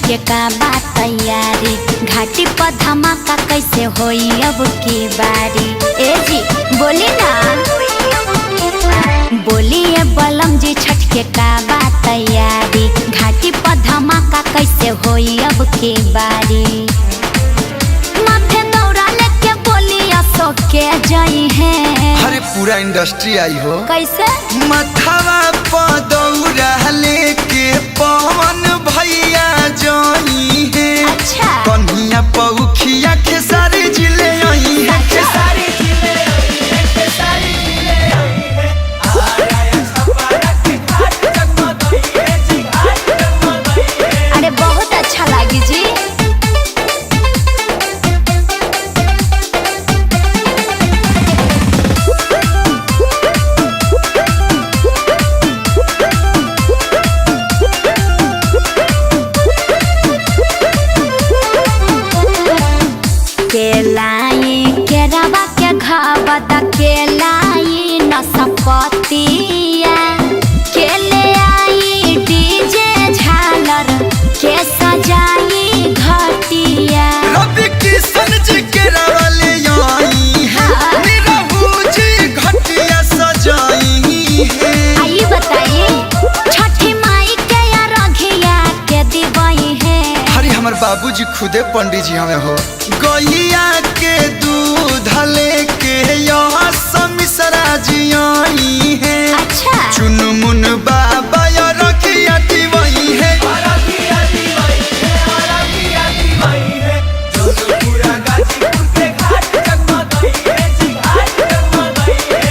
के का बात तैयारी, घाटी पर धमाका कैसे होई अब की बारी। ए जी बोली ना, बोलिए बलम जी छठ के का बात तैयारी, घाटी पर धमाका कैसे होई अब की बारी। माथे दौड़ा लेके बोलिया सो के जाई है। अरे पूरा इंडस्ट्री आई हो कैसे मथवा पर दौड़ा लेके पवन भैया जाई है। अच्छा कन्हिया पौखिया खेसारी जिले आई है। खेसारी जिले आई है, खेसारी जिले आई है। आया छपारा के घाट जगमगाई है जी, घाट जगमगाई है। अरे बहुत अच्छा लगी जी। केलाई केरावा के घावत केलाई नसपतिया, केले आई डीजे झालर के सजाई घटिया। रवि किशन जी केरावा ले आई है, निरहू जी घटिया सजाई है। आई बताइए छठी माई के या रघिया के दिवाई है। हरी हमार बाबूजी खुदे पंडित जी हमें हो। गैया के दूध लेके यहाँ समिसरा जी आई है। अच्छा चुनमुन बाबा या रखिया दिवाई है। पूरा गाजीपुर के घाट जगमगाई है जी, घाट जगमगाई है।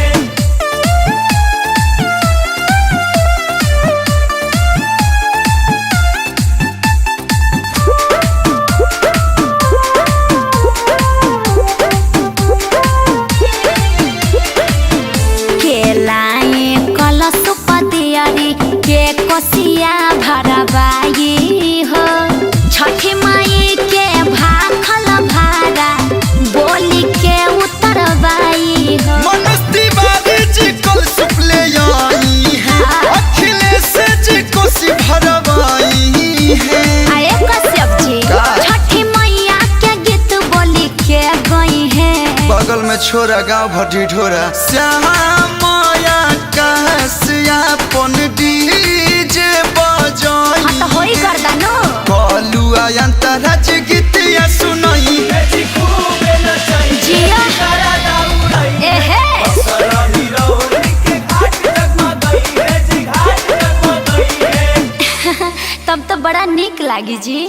केलाई कलश पतियारी के कोसिया भरबाई हो, छठी माई के भाखल भारा बोली के उतरबाई हो। मनस्ती बारी जी कल सुपले आई है, अखिलेश जी कोसी भरवाई है। आए कश्यप जी का? छठी मैया के गीत बोली के गई है। बगल में छोरा गाँव भटी ढोरा श्यामाया कहसियापन डीजे बजाई। हाँ तो होई गर्दनो कलुआ अंतराज गीतिया सुनाई। जिया एहे तब तो बड़ा निक लागी जी।